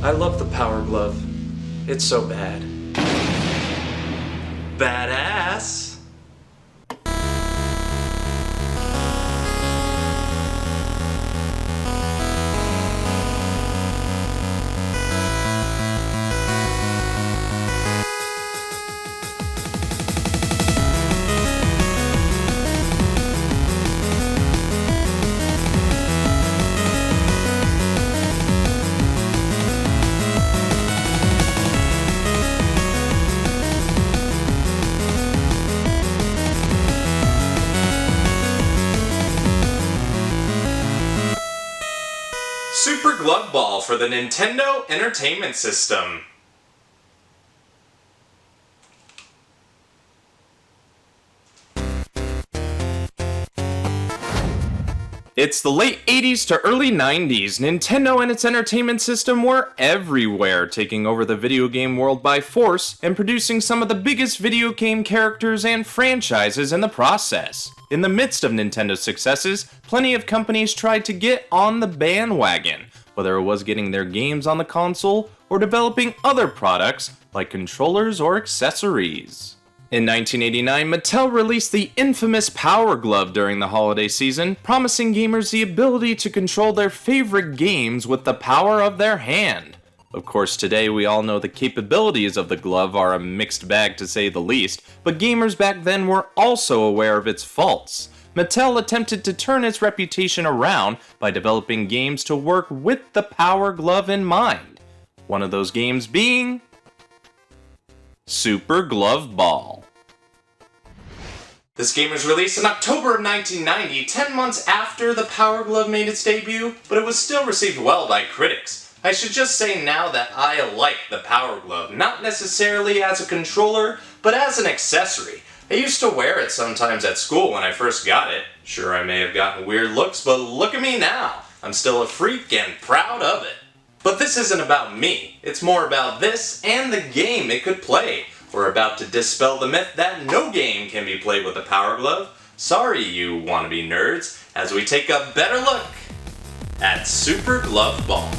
I love the Power Glove. It's so bad. Badass! Super Glove Ball for the Nintendo Entertainment System. It's the late 80s to early 90s. Nintendo and its entertainment system were everywhere, taking over the video game world by force and producing some of the biggest video game characters and franchises in the process. In the midst of Nintendo's successes, plenty of companies tried to get on the bandwagon, whether it was getting their games on the console or developing other products like controllers or accessories. In 1989, Mattel released the infamous Power Glove during the holiday season, promising gamers the ability to control their favorite games with the power of their hand. Of course, today we all know the capabilities of the glove are a mixed bag to say the least, but gamers back then were also aware of its faults. Mattel attempted to turn its reputation around by developing games to work with the Power Glove in mind. One of those games being Super Glove Ball. This game was released in October of 1990, 10 months after the Power Glove made its debut, but it was still received well by critics. I should just say now that I like the Power Glove, not necessarily as a controller, but as an accessory. I used to wear it sometimes at school when I first got it. Sure, I may have gotten weird looks, but look at me now. I'm still a freak and proud of it. But this isn't about me. It's more about this and the game it could play. We're about to dispel the myth that no game can be played with a Power Glove. Sorry, you wannabe nerds, as we take a better look at Super Glove Ball.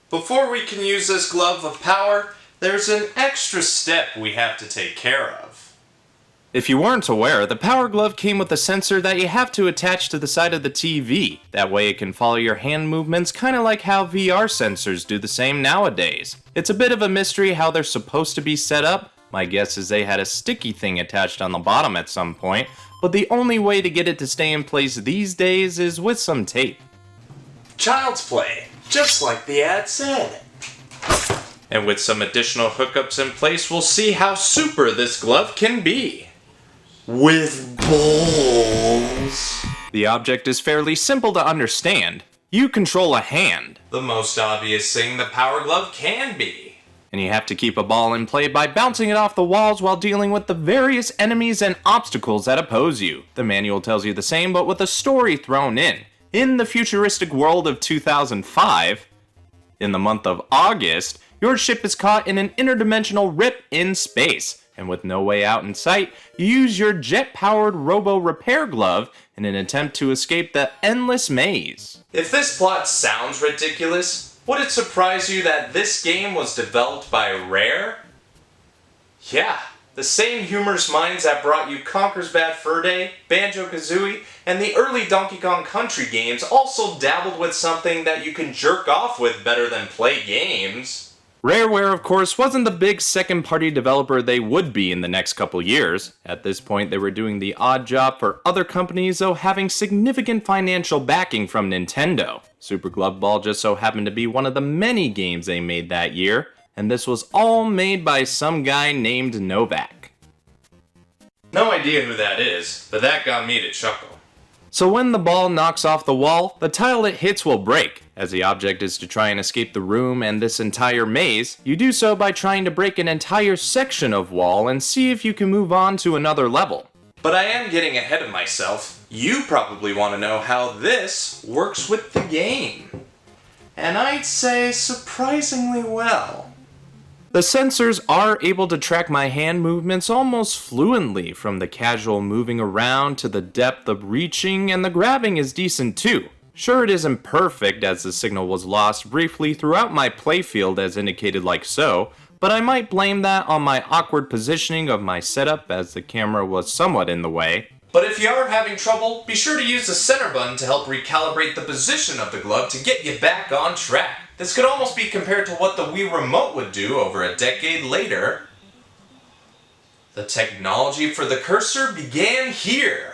Before we can use this glove of power, there's an extra step we have to take care of. If you weren't aware, the Power Glove came with a sensor that you have to attach to the side of the TV. That way it can follow your hand movements, kinda like how VR sensors do the same nowadays. It's a bit of a mystery how they're supposed to be set up. My guess is they had a sticky thing attached on the bottom at some point, but the only way to get it to stay in place these days is with some tape. Child's play, just like the ad said. And with some additional hookups in place, we'll see how super this glove can be. With balls. The object is fairly simple to understand. You control a hand. The most obvious thing the Power Glove can be. And you have to keep a ball in play by bouncing it off the walls while dealing with the various enemies and obstacles that oppose you. The manual tells you the same, but with a story thrown in. In the futuristic world of 2005, in the month of August, your ship is caught in an interdimensional rip in space. And with no way out in sight, you use your jet-powered robo-repair glove in an attempt to escape the endless maze. If this plot sounds ridiculous, would it surprise you that this game was developed by Rare? Yeah, the same humorous minds that brought you Conker's Bad Fur Day, Banjo-Kazooie, and the early Donkey Kong Country games also dabbled with something that you can jerk off with better than play games. Rareware, of course, wasn't the big second-party developer they would be in the next couple years. At this point, they were doing the odd job for other companies, though having significant financial backing from Nintendo. Super Glove Ball just so happened to be one of the many games they made that year, and this was all made by some guy named Novak. No idea who that is, but that got me to chuckle. So when the ball knocks off the wall, the tile it hits will break. As the object is to try and escape the room and this entire maze, you do so by trying to break an entire section of wall and see if you can move on to another level. But I am getting ahead of myself. You probably want to know how this works with the game. And I'd say surprisingly well. The sensors are able to track my hand movements almost fluently, from the casual moving around to the depth of reaching, and the grabbing is decent too. Sure, it isn't perfect, as the signal was lost briefly throughout my playfield as indicated like so, but I might blame that on my awkward positioning of my setup as the camera was somewhat in the way. But if you are having trouble, be sure to use the center button to help recalibrate the position of the glove to get you back on track. This could almost be compared to what the Wii Remote would do over a decade later. The technology for the cursor began here.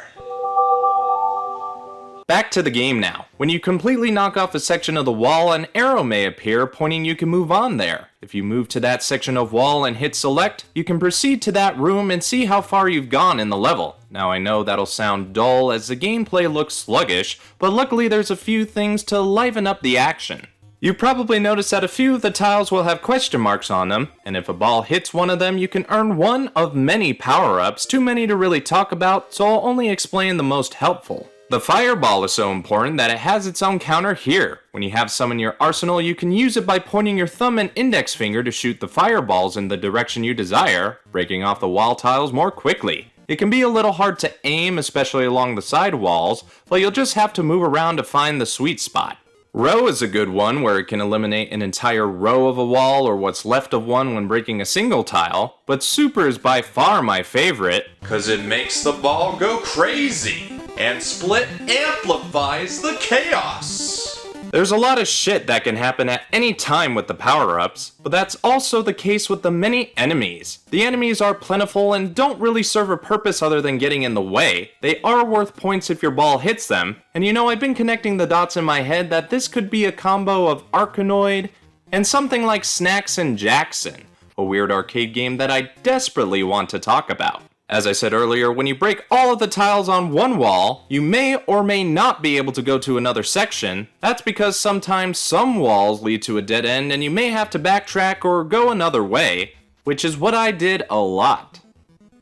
Back to the game now. When you completely knock off a section of the wall, an arrow may appear pointing you can move on there. If you move to that section of wall and hit select, you can proceed to that room and see how far you've gone in the level. Now I know that'll sound dull as the gameplay looks sluggish, but luckily there's a few things to liven up the action. You probably noticed that a few of the tiles will have question marks on them, and if a ball hits one of them, you can earn one of many power-ups, too many to really talk about, so I'll only explain the most helpful. The fireball is so important that it has its own counter here. When you have some in your arsenal, you can use it by pointing your thumb and index finger to shoot the fireballs in the direction you desire, breaking off the wall tiles more quickly. It can be a little hard to aim, especially along the side walls, but you'll just have to move around to find the sweet spot. Row is a good one, where it can eliminate an entire row of a wall or what's left of one when breaking a single tile, but super is by far my favorite, cause it makes the ball go crazy, and split amplifies the chaos. There's a lot of shit that can happen at any time with the power-ups, but that's also the case with the many enemies. The enemies are plentiful and don't really serve a purpose other than getting in the way. They are worth points if your ball hits them, and you know, I've been connecting the dots in my head that this could be a combo of Arkanoid and something like Snacks and Jackson, a weird arcade game that I desperately want to talk about. As I said earlier, when you break all of the tiles on one wall, you may or may not be able to go to another section. That's because sometimes some walls lead to a dead end and you may have to backtrack or go another way, which is what I did a lot.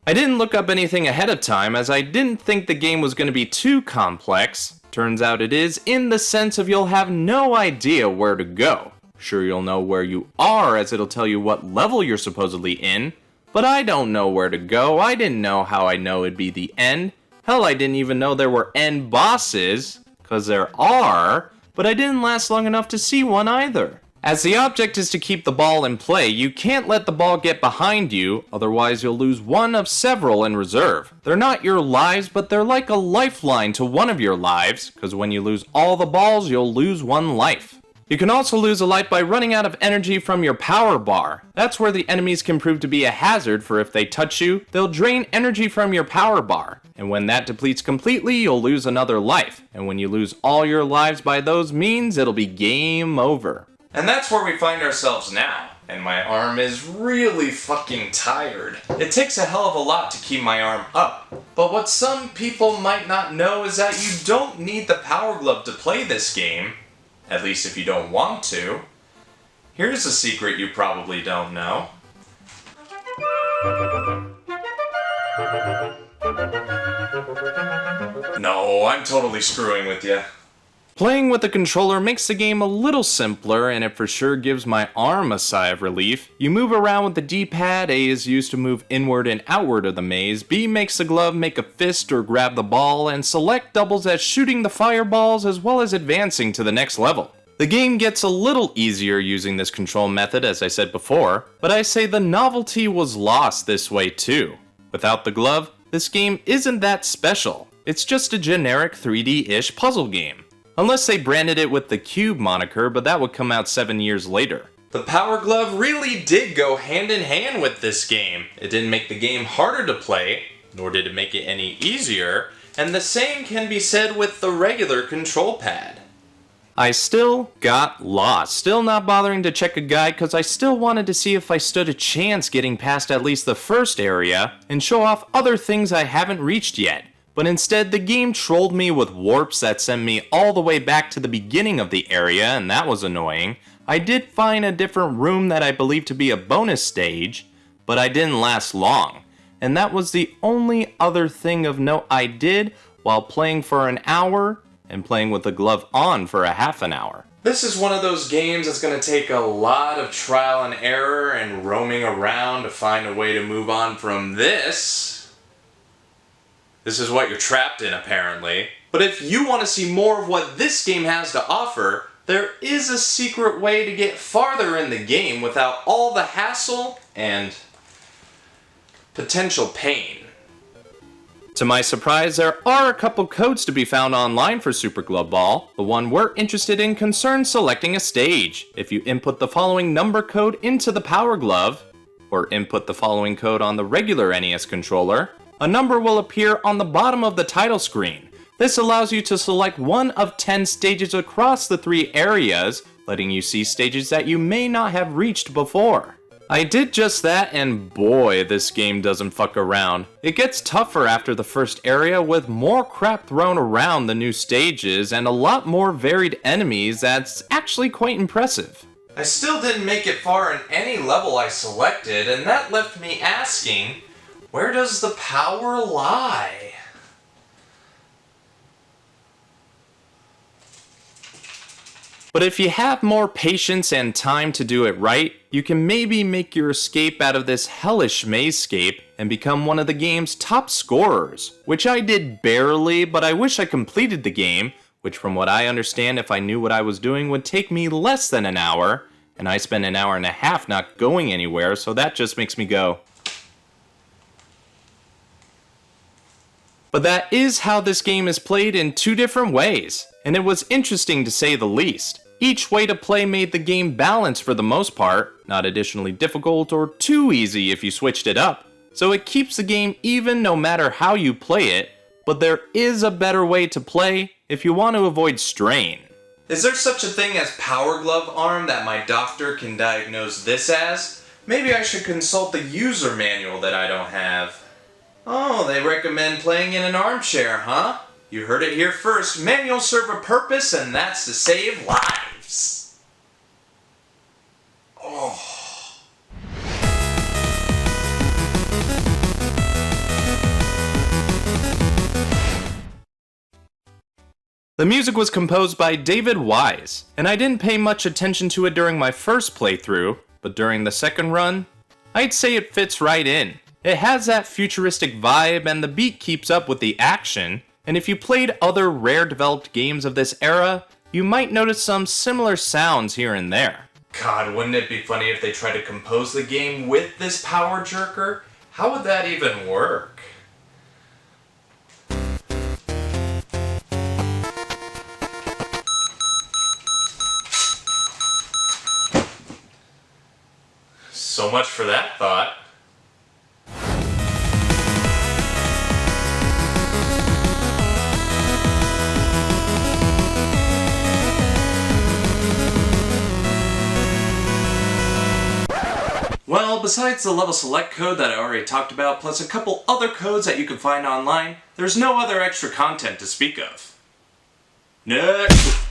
I didn't look up anything ahead of time as I didn't think the game was going to be too complex. Turns out it is, in the sense of you'll have no idea where to go. Sure, you'll know where you are as it'll tell you what level you're supposedly in, but I don't know where to go. I didn't know how I'd know it'd be the end. Hell, I didn't even know there were end bosses, cause there are, but I didn't last long enough to see one either. As the object is to keep the ball in play, you can't let the ball get behind you, otherwise you'll lose one of several in reserve. They're not your lives, but they're like a lifeline to one of your lives, cause when you lose all the balls, you'll lose one life. You can also lose a life by running out of energy from your power bar. That's where the enemies can prove to be a hazard, for if they touch you, they'll drain energy from your power bar. And when that depletes completely, you'll lose another life. And when you lose all your lives by those means, it'll be game over. And that's where we find ourselves now. And my arm is really fucking tired. It takes a hell of a lot to keep my arm up. But what some people might not know is that you don't need the Power Glove to play this game. At least if you don't want to. Here's a secret you probably don't know. No, I'm totally screwing with you. Playing with the controller makes the game a little simpler, and it for sure gives my arm a sigh of relief. You move around with the D-pad, A is used to move inward and outward of the maze, B makes the glove make a fist or grab the ball, and select doubles as shooting the fireballs as well as advancing to the next level. The game gets a little easier using this control method, as I said before, but I say the novelty was lost this way too. Without the glove, this game isn't that special. It's just a generic 3D-ish puzzle game. Unless they branded it with the Cube moniker, but that would come out 7 years later. The Power Glove really did go hand in hand with this game. It didn't make the game harder to play, nor did it make it any easier, and the same can be said with the regular control pad. I still got lost, still not bothering to check a guide because I still wanted to see if I stood a chance getting past at least the first area and show off other things I haven't reached yet. But instead, the game trolled me with warps that sent me all the way back to the beginning of the area, and that was annoying. I did find a different room that I believed to be a bonus stage, but I didn't last long. And that was the only other thing of note I did while playing for an hour and playing with the glove on for a half an hour. This is one of those games that's going to take a lot of trial and error and roaming around to find a way to move on from this. This is what you're trapped in, apparently. But if you want to see more of what this game has to offer, there is a secret way to get farther in the game without all the hassle and potential pain. To my surprise, there are a couple codes to be found online for Super Glove Ball. The one we're interested in concerns selecting a stage. If you input the following number code into the Power Glove, or input the following code on the regular NES controller, a number will appear on the bottom of the title screen. This allows you to select one of 10 stages across the 3 areas, letting you see stages that you may not have reached before. I did just that, and boy, this game doesn't fuck around. It gets tougher after the first area with more crap thrown around the new stages and a lot more varied enemies that's actually quite impressive. I still didn't make it far in any level I selected, and that left me asking, where does the power lie? But if you have more patience and time to do it right, you can maybe make your escape out of this hellish mazescape and become one of the game's top scorers, which I did barely, but I wish I completed the game, which from what I understand, if I knew what I was doing, would take me less than an hour, and I spent an hour and a half not going anywhere, so that just makes me go. But that is how this game is played in 2 different ways, and it was interesting to say the least. Each way to play made the game balanced for the most part, not additionally difficult or too easy if you switched it up. So it keeps the game even no matter how you play it, but there is a better way to play if you want to avoid strain. Is there such a thing as Power Glove arm that my doctor can diagnose this as? Maybe I should consult the user manual that I don't have. Oh, they recommend playing in an armchair, huh? You heard it here first. Manuals serve a purpose, and that's to save lives. Oh. The music was composed by David Wise, and I didn't pay much attention to it during my first playthrough, but during the second run, I'd say it fits right in. It has that futuristic vibe, and the beat keeps up with the action, and if you played other Rare developed games of this era, you might notice some similar sounds here and there. God, wouldn't it be funny if they tried to compose the game with this power jerker? How would that even work? So much for that thought. Well, besides the level select code that I already talked about, plus a couple other codes that you can find online, there's no other extra content to speak of. Next!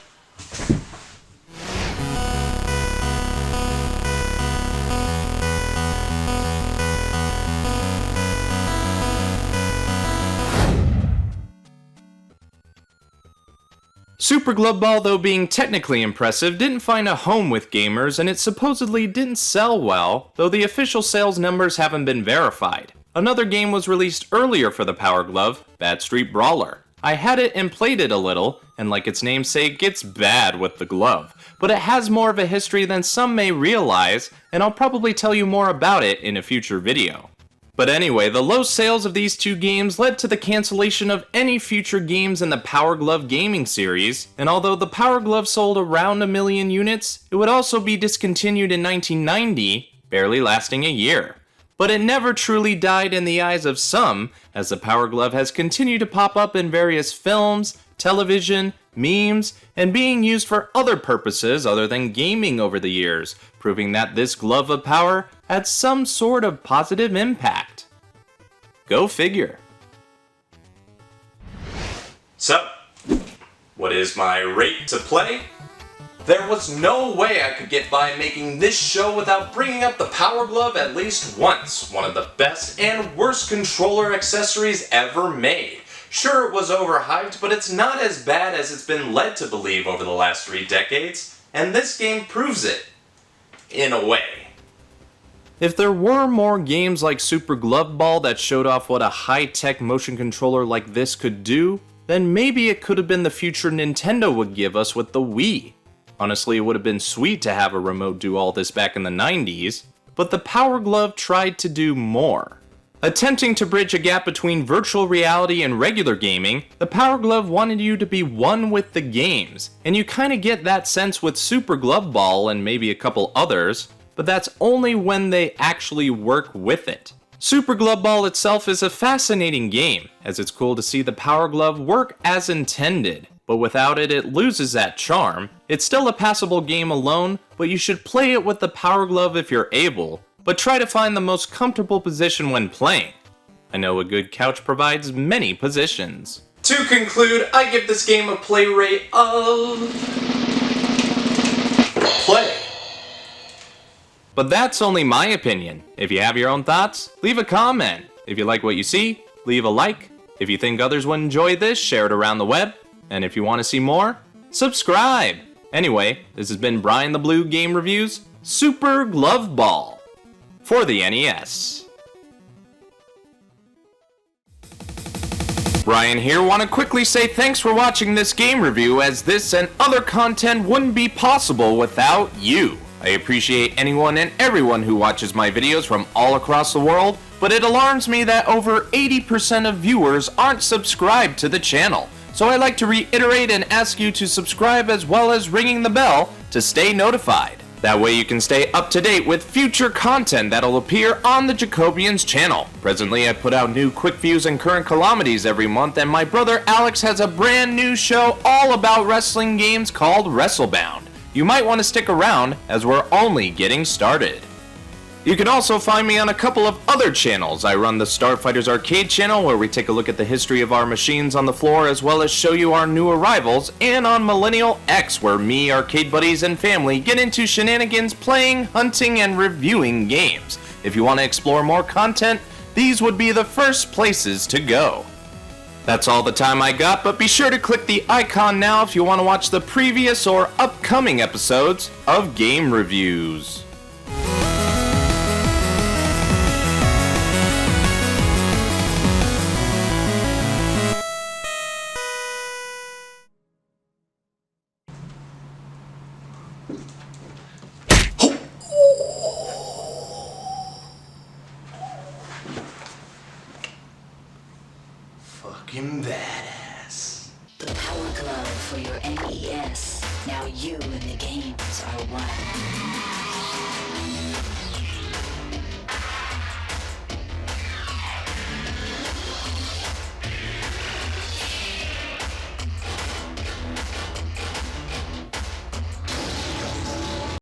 Super Glove Ball, though being technically impressive, didn't find a home with gamers, and it supposedly didn't sell well, though the official sales numbers haven't been verified. Another game was released earlier for the Power Glove, Bad Street Brawler. I had it and played it a little, and like its namesake, gets bad with the glove, but it has more of a history than some may realize, and I'll probably tell you more about it in a future video. But anyway, the low sales of these 2 games led to the cancellation of any future games in the Power Glove gaming series, and although the Power Glove sold around 1 million units, it would also be discontinued in 1990, barely lasting a year. But it never truly died in the eyes of some, as the Power Glove has continued to pop up in various films, television, memes, and being used for other purposes other than gaming over the years, proving that this glove of power had some sort of positive impact. Go figure. So, what is my rate to play? There was no way I could get by making this show without bringing up the Power Glove at least once, one of the best and worst controller accessories ever made. Sure, it was overhyped, but it's not as bad as it's been led to believe over the last 3 decades. and this game proves it. In a way. If there were more games like Super Glove Ball that showed off what a high-tech motion controller like this could do, then maybe it could have been the future Nintendo would give us with the Wii. Honestly, it would have been sweet to have a remote do all this back in the 90s, but the Power Glove tried to do more. Attempting to bridge a gap between virtual reality and regular gaming, the Power Glove wanted you to be one with the games, and you kinda get that sense with Super Glove Ball and maybe a couple others, but that's only when they actually work with it. Super Glove Ball itself is a fascinating game, as it's cool to see the Power Glove work as intended, but without it, it loses that charm. It's still a passable game alone, but you should play it with the Power Glove if you're able, but try to find the most comfortable position when playing. I know a good couch provides many positions. To conclude, I give this game a play rate of... play. But that's only my opinion. If you have your own thoughts, leave a comment. If you like what you see, leave a like. If you think others would enjoy this, share it around the web. And if you want to see more, subscribe. Anyway, this has been BrianTheBlue Game Reviews, Super Glove Ball for the NES. Brian here, want to quickly say thanks for watching this game review, as this and other content wouldn't be possible without you. I appreciate anyone and everyone who watches my videos from all across the world, but it alarms me that over 80% of viewers aren't subscribed to the channel. So I'd like to reiterate and ask you to subscribe as well as ringing the bell to stay notified. That way you can stay up to date with future content that'll appear on the Jacobians channel. Presently I put out new quick views and current calamities every month, and my brother Alex has a brand new show all about wrestling games called WrestleBound. You might want to stick around as we're only getting started. You can also find me on a couple of other channels. I run the Starfighters Arcade channel, where we take a look at the history of our machines on the floor as well as show you our new arrivals, and on Millennial X, where me, arcade buddies, and family get into shenanigans playing, hunting, and reviewing games. If you want to explore more content, these would be the first places to go. That's all the time I got, but be sure to click the icon now if you want to watch the previous or upcoming episodes of Game Reviews. Fucking badass. The Power Glove for your NES. Now you and the games are one.